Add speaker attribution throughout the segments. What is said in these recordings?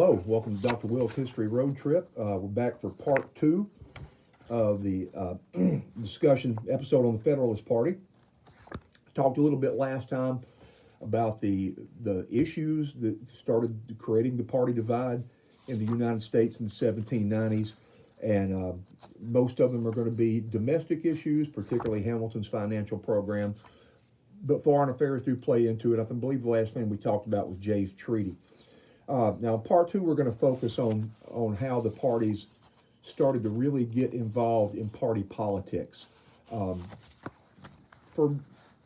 Speaker 1: Hello, welcome to Dr. Will's History Road Trip. We're back for part two of the discussion episode on the Federalist Party. Talked a little bit last time about the issues that started creating the party divide in the United States in the 1790s, and most of them are going to be domestic issues, particularly Hamilton's financial program, but foreign affairs do play into it. I believe the last thing we talked about was Jay's Treaty. Now, part two, we're going to focus on how the parties started to really get involved in party politics. For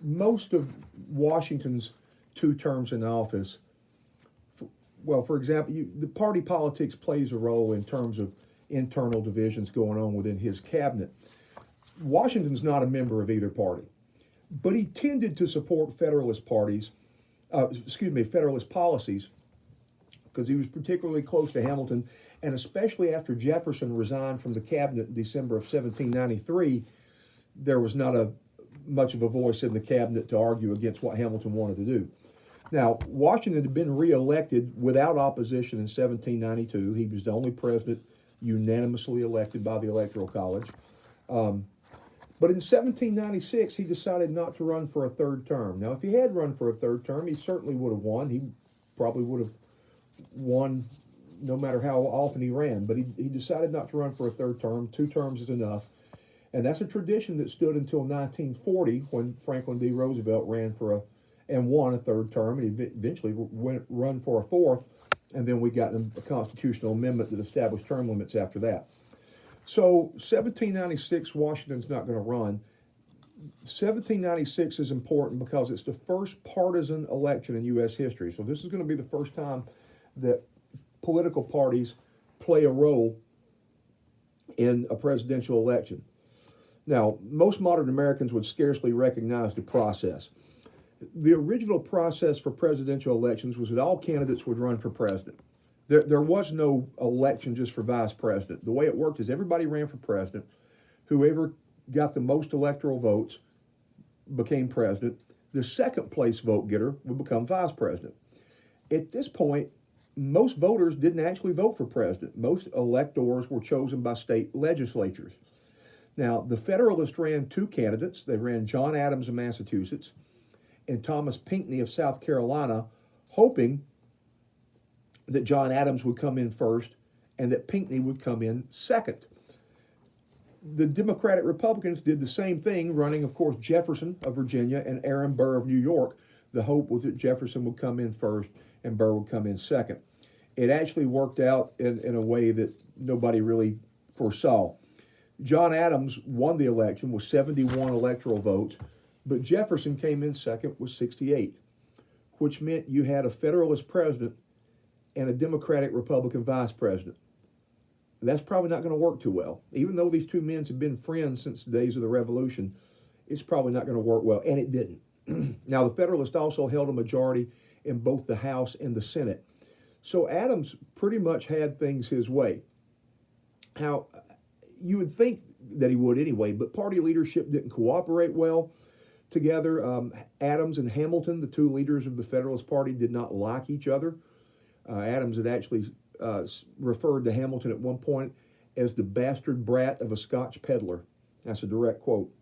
Speaker 1: most of Washington's 2 terms in office, for example, the party politics plays a role in terms of internal divisions going on within his cabinet. Washington's not a member of either party, but he tended to support Federalist Federalist policies, because he was particularly close to Hamilton, and especially after Jefferson resigned from the cabinet in December of 1793, there was not much of a voice in the cabinet to argue against what Hamilton wanted to do. Now, Washington had been reelected without opposition in 1792. He was the only president unanimously elected by the Electoral College. But in 1796, he decided not to run for a third term. Now, if he had run for a third term, he certainly would have won. He probably would have won no matter how often he ran, but he decided not to run for a third term. 2 terms is enough, and that's a tradition that stood until 1940, when Franklin D. Roosevelt ran and won a third term, and he eventually run for a fourth, and then we got a constitutional amendment that established term limits after that. So 1796, Washington's not going to run. 1796 is important because it's the first partisan election in U.S. history. So this is going to be the first time that political parties play a role in a presidential election. Now, most modern Americans would scarcely recognize the process. The original process for presidential elections was that all candidates would run for president. There was no election just for vice president. The way it worked is everybody ran for president. Whoever got the most electoral votes became president. The second place vote getter would become vice president. At this point, most voters didn't actually vote for president. Most electors were chosen by state legislatures. Now, the Federalists ran 2 candidates. They ran John Adams of Massachusetts and Thomas Pinckney of South Carolina, hoping that John Adams would come in first and that Pinckney would come in second. The Democratic Republicans did the same thing, running, of course, Jefferson of Virginia and Aaron Burr of New York. The hope was that Jefferson would come in first and Burr would come in second. It actually worked out in a way that nobody really foresaw. John Adams won the election with 71 electoral votes, but Jefferson came in second with 68, which meant you had a Federalist president and a Democratic Republican vice president. That's probably not going to work too well. Even though these 2 men have been friends since the days of the Revolution, it's probably not going to work well, and it didn't. Now, the Federalists also held a majority in both the House and the Senate. So Adams pretty much had things his way. Now, you would think that he would anyway, but party leadership didn't cooperate well together. Adams and Hamilton, the 2 leaders of the Federalist Party, did not like each other. Adams had actually referred to Hamilton at one point as the bastard brat of a Scotch peddler. That's a direct quote.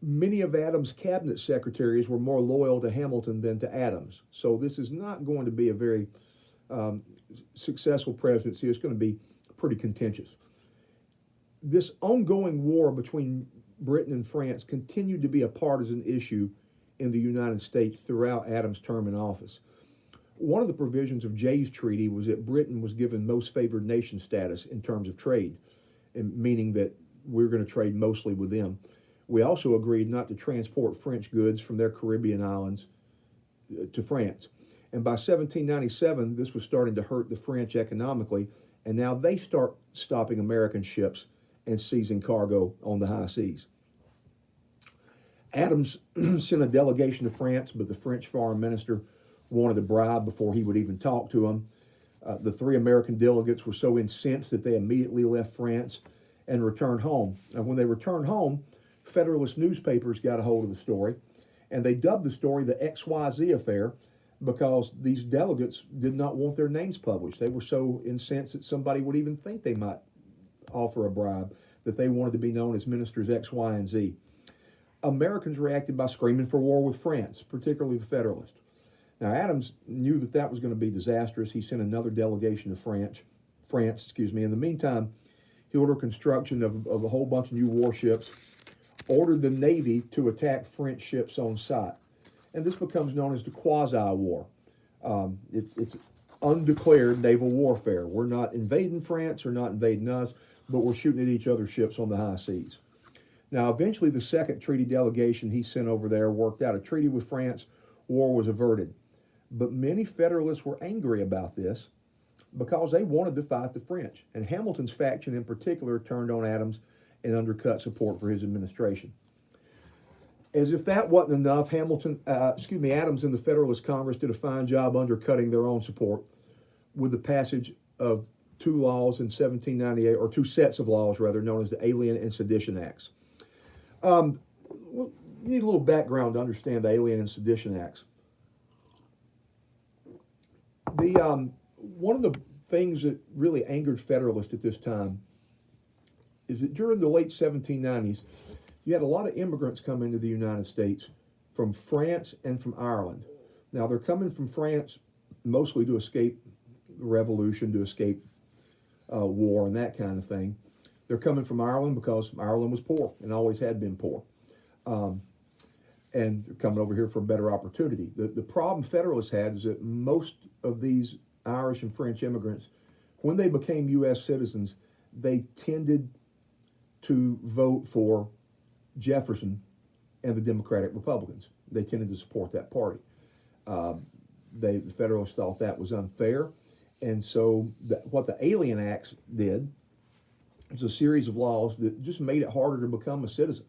Speaker 1: Many of Adams' cabinet secretaries were more loyal to Hamilton than to Adams. So this is not going to be a very successful presidency. It's going to be pretty contentious. This ongoing war between Britain and France continued to be a partisan issue in the United States throughout Adams' term in office. One of the provisions of Jay's Treaty was that Britain was given most favored nation status in terms of trade, and meaning that we're going to trade mostly with them. We also agreed not to transport French goods from their Caribbean islands to France. And by 1797, this was starting to hurt the French economically, and now they start stopping American ships and seizing cargo on the high seas. Adams sent a delegation to France, but the French foreign minister wanted a bribe before he would even talk to him. The 3 American delegates were so incensed that they immediately left France and returned home. And when they returned home, Federalist newspapers got a hold of the story, and they dubbed the story the XYZ affair, because these delegates did not want their names published. They were so incensed that somebody would even think they might offer a bribe that they wanted to be known as Ministers X, Y, and Z. Americans reacted by screaming for war with France, particularly the Federalist. Now, Adams knew that that was going to be disastrous. He sent another delegation to France. In the meantime, he ordered construction of a whole bunch of new warships, ordered the Navy to attack French ships on sight. And this becomes known as the quasi-war. It's undeclared naval warfare. We're not invading France or not invading us, but we're shooting at each other's ships on the high seas. Now, eventually, the second treaty delegation he sent over there worked out a treaty with France. War was averted. But many Federalists were angry about this because they wanted to fight the French. And Hamilton's faction in particular turned on Adams and undercut support for his administration. As if that wasn't enough, Adams and the Federalist Congress did a fine job undercutting their own support with the passage of two laws in 1798, or two sets of laws rather, known as the Alien and Sedition Acts. You need a little background to understand the Alien and Sedition Acts. One of the things that really angered Federalists at this time is that during the late 1790s, you had a lot of immigrants come into the United States from France and from Ireland. Now, they're coming from France mostly to escape the revolution, to escape war and that kind of thing. They're coming from Ireland because Ireland was poor and always had been poor. And they're coming over here for a better opportunity. The problem Federalists had is that most of these Irish and French immigrants, when they became U.S. citizens, they tended to vote for Jefferson and the Democratic Republicans. They tended to support that party. The Federalists thought that was unfair. And so what the Alien Acts did was a series of laws that just made it harder to become a citizen.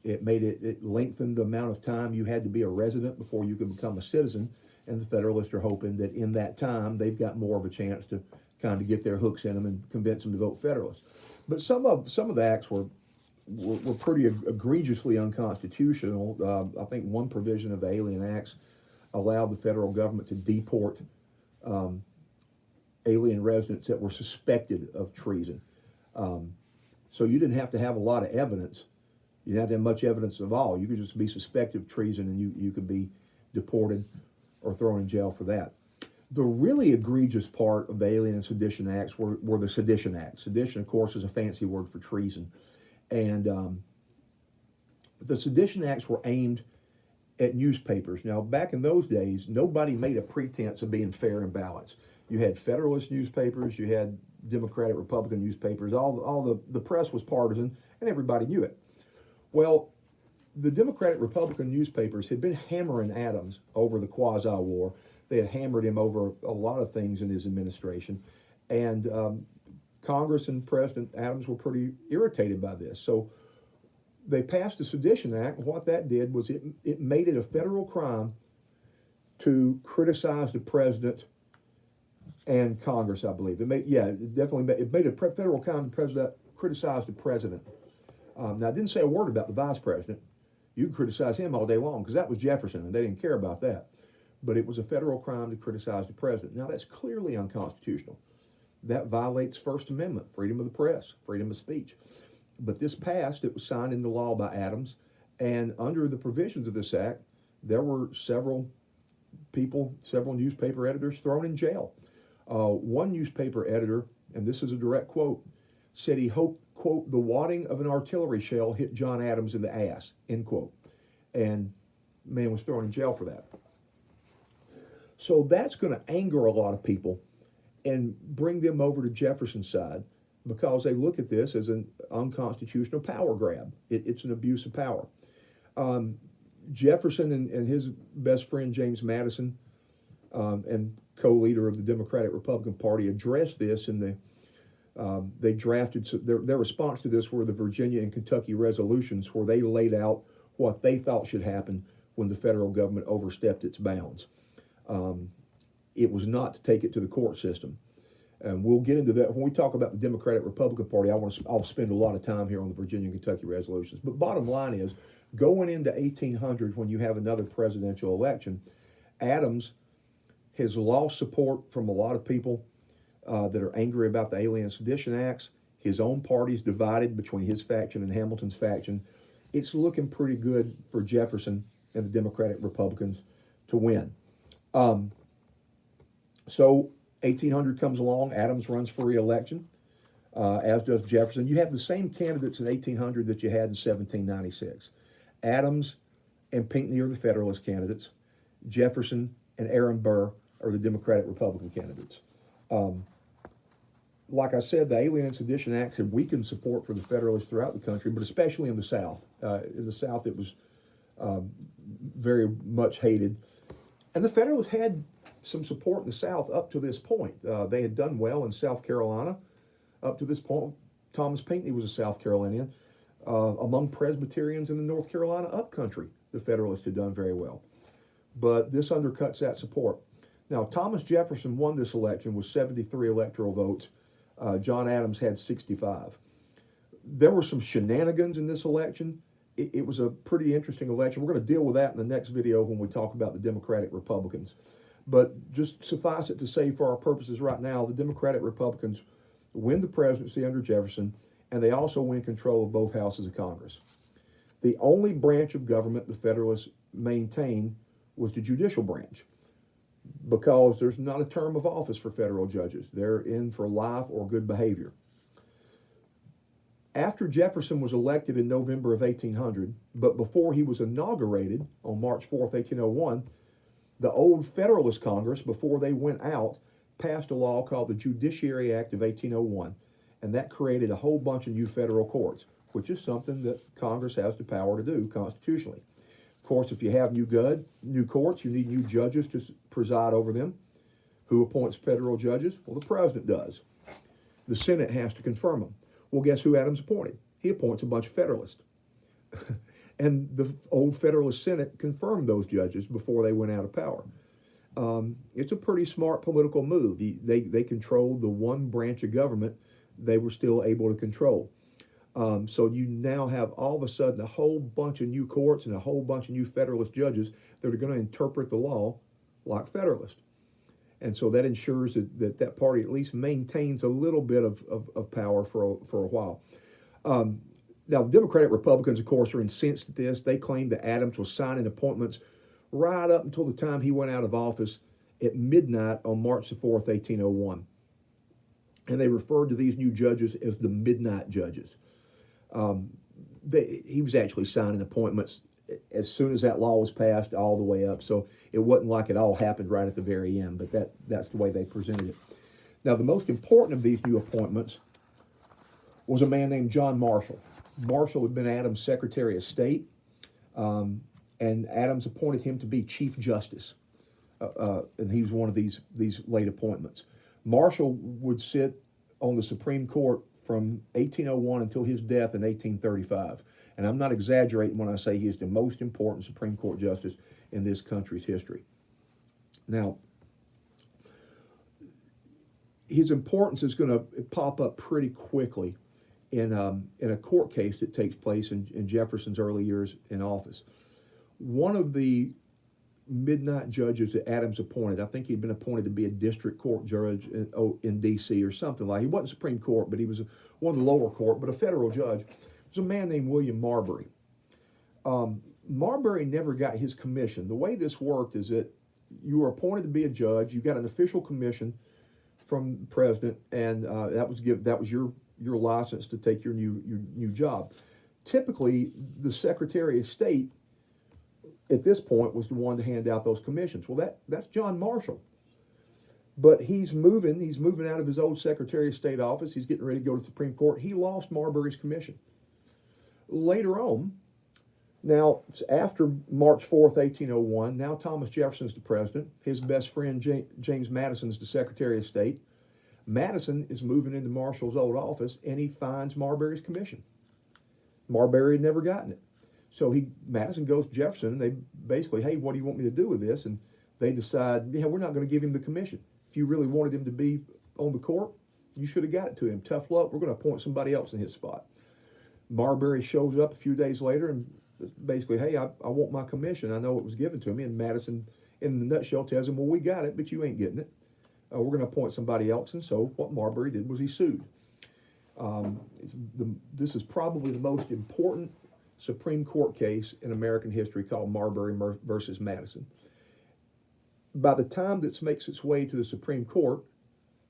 Speaker 1: It lengthened the amount of time you had to be a resident before you could become a citizen. And the Federalists are hoping that in that time, they've got more of a chance to kind of get their hooks in them and convince them to vote Federalist. But some of the acts were pretty egregiously unconstitutional. I think one provision of the Alien Acts allowed the federal government to deport alien residents that were suspected of treason. So you didn't have to have a lot of evidence. You didn't have to have much evidence at all. You could just be suspected of treason and you could be deported or thrown in jail for that. The really egregious part of the Alien and Sedition Acts were the Sedition Acts. Sedition, of course, is a fancy word for treason. And the Sedition Acts were aimed at newspapers. Now, back in those days, nobody made a pretense of being fair and balanced. You had Federalist newspapers, you had Democratic, Republican newspapers. All the press was partisan, and everybody knew it. Well, the Democratic, Republican newspapers had been hammering Adams over the quasi-war. They had hammered him over a lot of things in his administration, and Congress and President Adams were pretty irritated by this. So they passed the Sedition Act. What that did was it made it a federal crime to criticize the president and Congress, I believe. It made a federal crime to criticize the president. Now, it didn't say a word about the vice president. You could criticize him all day long because that was Jefferson, and they didn't care about that. But it was a federal crime to criticize the president. Now, that's clearly unconstitutional. That violates First Amendment, freedom of the press, freedom of speech. But this passed. It was signed into law by Adams. And under the provisions of this act, there were several newspaper editors thrown in jail. One newspaper editor, and this is a direct quote, said he hoped, quote, the wadding of an artillery shell hit John Adams in the ass, end quote. And the man was thrown in jail for that. So that's going to anger a lot of people and bring them over to Jefferson's side because they look at this as an unconstitutional power grab. It's an abuse of power. Jefferson and his best friend James Madison and co-leader of the Democratic Republican Party addressed this in they drafted their response to this were the Virginia and Kentucky resolutions where they laid out what they thought should happen when the federal government overstepped its bounds. It was not to take it to the court system. And we'll get into that. When we talk about the Democratic Republican Party, I'll spend a lot of time here on the Virginia and Kentucky resolutions. But bottom line is, going into 1800, when you have another presidential election, Adams has lost support from a lot of people that are angry about the Alien and Sedition Acts. His own party's divided between his faction and Hamilton's faction. It's looking pretty good for Jefferson and the Democratic Republicans to win. So 1800 comes along. Adams runs for re-election, as does Jefferson. You have the same candidates in 1800 that you had in 1796. Adams and Pinckney are the Federalist candidates. Jefferson and Aaron Burr are the Democratic Republican candidates. Like I said, the Alien and Sedition Acts have weakened support for the Federalists throughout the country, but especially in the South. In the South, it was very much hated. And the Federalists had some support in the South up to this point. They had done well in South Carolina up to this point. Thomas Pinckney was a South Carolinian. Among Presbyterians in the North Carolina upcountry, the Federalists had done very well. But this undercuts that support. Now, Thomas Jefferson won this election with 73 electoral votes. John Adams had 65. There were some shenanigans in this election. It was a pretty interesting election. We're going to deal with that in the next video when we talk about the Democratic Republicans. But just suffice it to say, for our purposes right now, the Democratic Republicans win the presidency under Jefferson, and they also win control of both houses of Congress. The only branch of government the Federalists maintained was the judicial branch, because there's not a term of office for federal judges. They're in for life or good behavior. After Jefferson was elected in November of 1800, but before he was inaugurated on March 4th, 1801, the old Federalist Congress, before they went out, passed a law called the Judiciary Act of 1801, and that created a whole bunch of new federal courts, which is something that Congress has the power to do constitutionally. Of course, if you have new courts, you need new judges to preside over them. Who appoints federal judges? Well, the president does. The Senate has to confirm them. Well, guess who Adams appointed? He appoints a bunch of Federalists. And the old Federalist Senate confirmed those judges before they went out of power. It's a pretty smart political move. They controlled the one branch of government they were still able to control. So you now have all of a sudden a whole bunch of new courts and a whole bunch of new Federalist judges that are going to interpret the law like Federalists. And so that ensures that party at least maintains a little bit of power for a while. Now, the Democratic Republicans, of course, are incensed at this. They claim that Adams was signing appointments right up until the time he went out of office at midnight on March the 4th, 1801. And they referred to these new judges as the midnight judges. He was actually signing appointments as soon as that law was passed all the way up. So it wasn't like it all happened right at the very end, but that's the way they presented it. Now, the most important of these new appointments was a man named John Marshall. Marshall had been Adams' Secretary of State, and Adams appointed him to be Chief Justice, and he was one of these late appointments. Marshall would sit on the Supreme Court from 1801 until his death in 1835. And I'm not exaggerating when I say he is the most important Supreme Court justice in this country's history. Now, his importance is going to pop up pretty quickly in a court case that takes place in Jefferson's early years in office. One of the midnight judges that Adams appointed, I think he'd been appointed to be a district court judge in D.C. or something like. He wasn't Supreme Court, but he was one of the lower court, but a federal judge. It was a man named William Marbury. Marbury never got his commission. The way this worked is that you were appointed to be a judge. You got an official commission from the president, and that was your license to take your new job. Typically, the Secretary of State at this point was the one to hand out those commissions. Well, that's John Marshall. But he's moving out of his old Secretary of State office. He's getting ready to go to the Supreme Court. He lost Marbury's commission. Later on, now after March 4th, 1801, now Thomas Jefferson's the president. His best friend, James Madison's the Secretary of State. Madison is moving into Marshall's old office, and he finds Marbury's commission. Marbury had never gotten it. So Madison goes to Jefferson, and they basically, hey, what do you want me to do with this? And they decide, yeah, we're not going to give him the commission. If you really wanted him to be on the court, you should have got it to him. Tough luck, we're going to appoint somebody else in his spot. Marbury shows up a few days later and basically, hey, I want my commission. I know it was given to me. And Madison in the nutshell tells him, well, we got it, but you ain't getting it. We're going to appoint somebody else. And so what Marbury did was he sued. This is probably the most important Supreme Court case in American history, called Marbury versus Madison. By the time this makes its way to the Supreme Court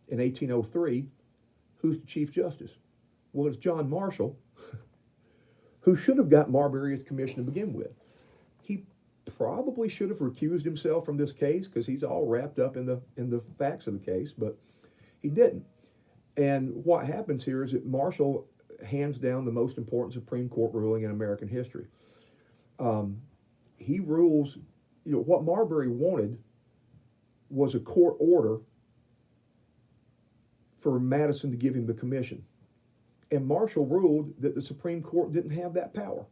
Speaker 1: in 1803, who's the Chief Justice? Well, it's John Marshall, who should have got Marbury as commission to begin with. He probably should have recused himself from this case because he's all wrapped up in the facts of the case, but he didn't. And what happens here is that Marshall hands down the most important Supreme Court ruling in American history. He rules, what Marbury wanted was a court order for Madison to give him the commission. And Marshall ruled that the Supreme Court didn't have that power.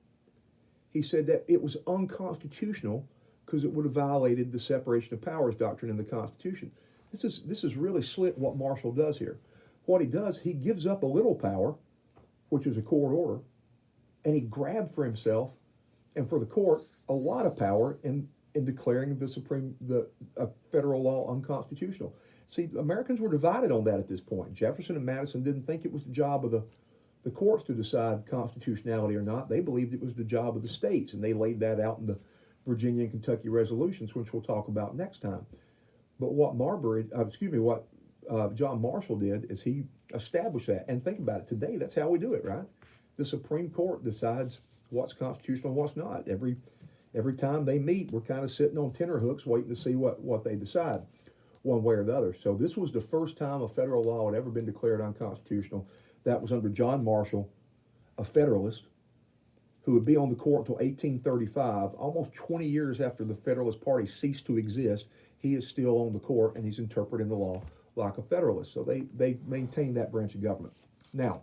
Speaker 1: He said that it was unconstitutional because it would have violated the separation of powers doctrine in the Constitution. This is really slick what Marshall does here. What he does, he gives up a little power, which is a court order, and he grabbed for himself and for the court a lot of power in declaring the federal law unconstitutional. See, Americans were divided on that at this point. Jefferson and Madison didn't think it was the job of the courts to decide constitutionality or not. They believed it was the job of the states, and they laid that out in the Virginia and Kentucky resolutions, which we'll talk about next time. But what John Marshall did is he established that. And think about it, today that's how we do it, right? The Supreme Court decides what's constitutional and what's not. Every time they meet, we're kind of sitting on tenterhooks waiting to see what they decide, one way or the other. So this was the first time a federal law had ever been declared unconstitutional. That was under John Marshall, a Federalist, who would be on the court until 1835, almost 20 years after the Federalist Party ceased to exist. He is still on the court, and he's interpreting the law like a Federalist. So they maintain that branch of government. Now,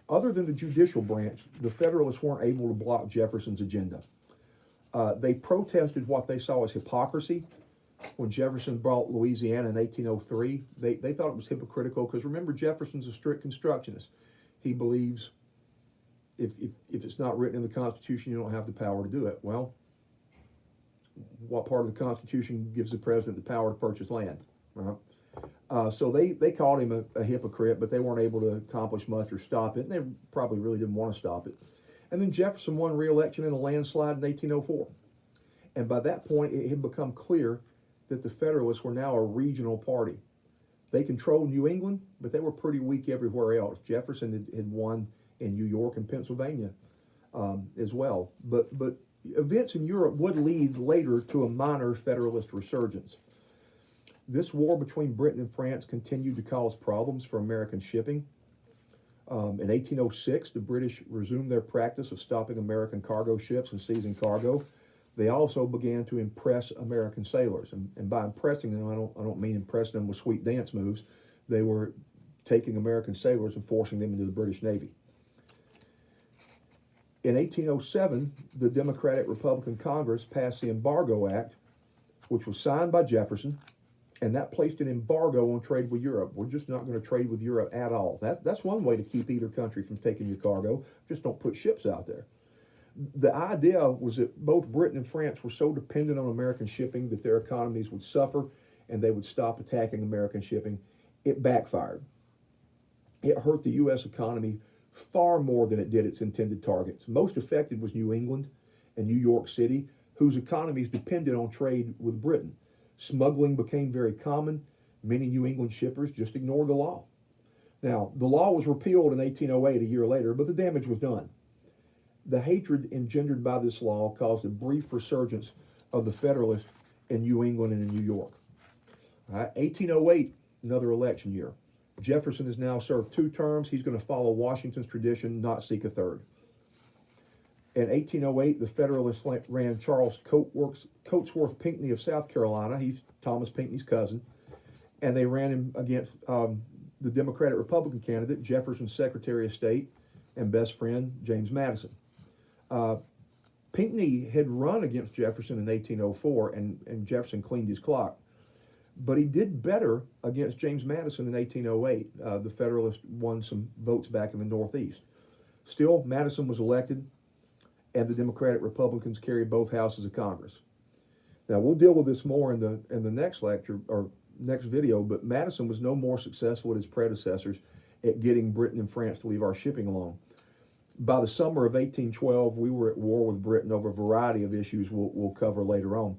Speaker 1: other than the judicial branch, the Federalists weren't able to block Jefferson's agenda. They protested what they saw as hypocrisy. When Jefferson brought Louisiana in 1803, they thought it was hypocritical because, remember, Jefferson's a strict constructionist. He believes if it's not written in the Constitution, you don't have the power to do it. Well, what part of the Constitution gives the president the power to purchase land? Right? So they called him a hypocrite, but they weren't able to accomplish much or stop it, and they probably really didn't want to stop it. And then Jefferson won re-election in a landslide in 1804. And by that point, it had become clear that the Federalists were now a regional party. They controlled New England, but they were pretty weak everywhere else. Jefferson had won in New York and Pennsylvania as well. But events in Europe would lead later to a minor Federalist resurgence. This war between Britain and France continued to cause problems for American shipping. In 1806, the British resumed their practice of stopping American cargo ships and seizing cargo. They also began to impress American sailors. And by impressing them, I don't mean impressing them with sweet dance moves. They were taking American sailors and forcing them into the British Navy. In 1807, the Democratic Republican Congress passed the Embargo Act, which was signed by Jefferson, and that placed an embargo on trade with Europe. We're just not going to trade with Europe at all. That's one way to keep either country from taking your cargo. Just don't put ships out there. The idea was that both Britain and France were so dependent on American shipping that their economies would suffer and they would stop attacking American shipping. It backfired. It hurt the U.S. economy far more than it did its intended targets. Most affected was New England and New York City, whose economies depended on trade with Britain. Smuggling became very common. Many New England shippers just ignored the law. Now, the law was repealed in 1808, a year later, but the damage was done. The hatred engendered by this law caused a brief resurgence of the Federalists in New England and in New York. 1808, another election year. Jefferson has now served 2 terms. He's going to follow Washington's tradition, not seek a third. In 1808, the Federalists ran Charles Coatsworth Pinckney of South Carolina. He's Thomas Pinckney's cousin. And they ran him against the Democratic Republican candidate, Jefferson's Secretary of State and best friend, James Madison. Pinckney had run against Jefferson in 1804, and Jefferson cleaned his clock. But he did better against James Madison in 1808. The Federalists won some votes back in the Northeast. Still, Madison was elected, and the Democratic Republicans carried both houses of Congress. Now, we'll deal with this more in the next lecture or next video, but Madison was no more successful than his predecessors at getting Britain and France to leave our shipping alone. By the summer of 1812, we were at war with Britain over a variety of issues we'll cover later on.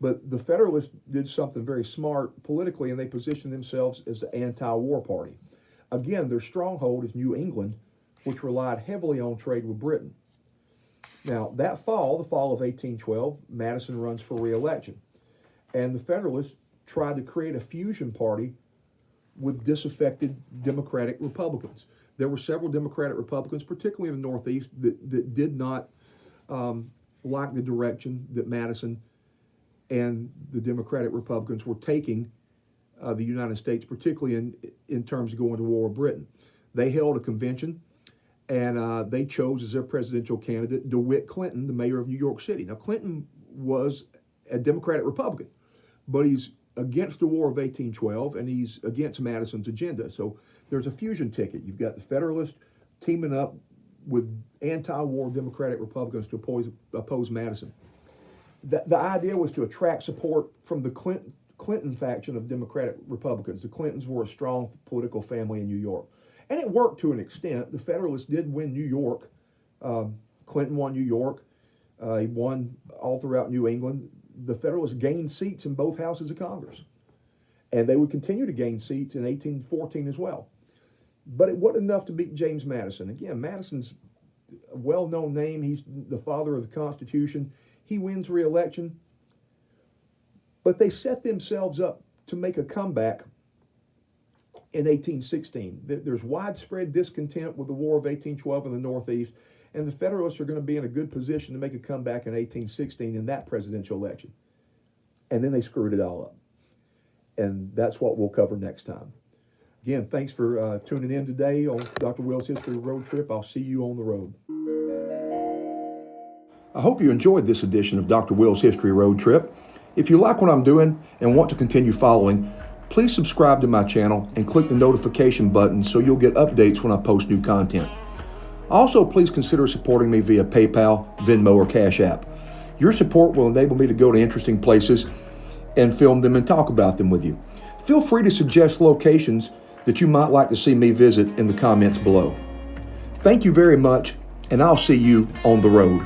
Speaker 1: But the Federalists did something very smart politically, and they positioned themselves as the anti-war party. Again, their stronghold is New England, which relied heavily on trade with Britain. Now, that fall, the fall of 1812, Madison runs for re-election. And the Federalists tried to create a fusion party with disaffected Democratic Republicans. There were several Democratic Republicans, particularly in the Northeast, that did not like the direction that Madison and the Democratic Republicans were taking the United States, particularly in terms of going to war with Britain. They held a convention, and they chose as their presidential candidate DeWitt Clinton, the mayor of New York City. Now, Clinton was a Democratic Republican, but he's against the War of 1812, and he's against Madison's agenda. So there's a fusion ticket. You've got the Federalists teaming up with anti-war Democratic Republicans to oppose Madison. The idea was to attract support from the Clinton faction of Democratic Republicans. The Clintons were a strong political family in New York. And it worked to an extent. The Federalists did win New York. Clinton won New York. He won all throughout New England. The Federalists gained seats in both houses of Congress. And they would continue to gain seats in 1814 as well. But it wasn't enough to beat James Madison. Again, Madison's a well-known name. He's the father of the Constitution. He wins re-election. But they set themselves up to make a comeback in 1816. There's widespread discontent with the War of 1812 in the Northeast, and the Federalists are going to be in a good position to make a comeback in 1816 in that presidential election. And then they screwed it all up. And that's what we'll cover next time. Again, thanks for tuning in today on Dr. Will's History Road Trip. I'll see you on the road. I hope you enjoyed this edition of Dr. Will's History Road Trip. If you like what I'm doing and want to continue following, please subscribe to my channel and click the notification button so you'll get updates when I post new content. Also, please consider supporting me via PayPal, Venmo, or CashApp. Your support will enable me to go to interesting places and film them and talk about them with you. Feel free to suggest locations that you might like to see me visit in the comments below. Thank you very much, and I'll see you on the road.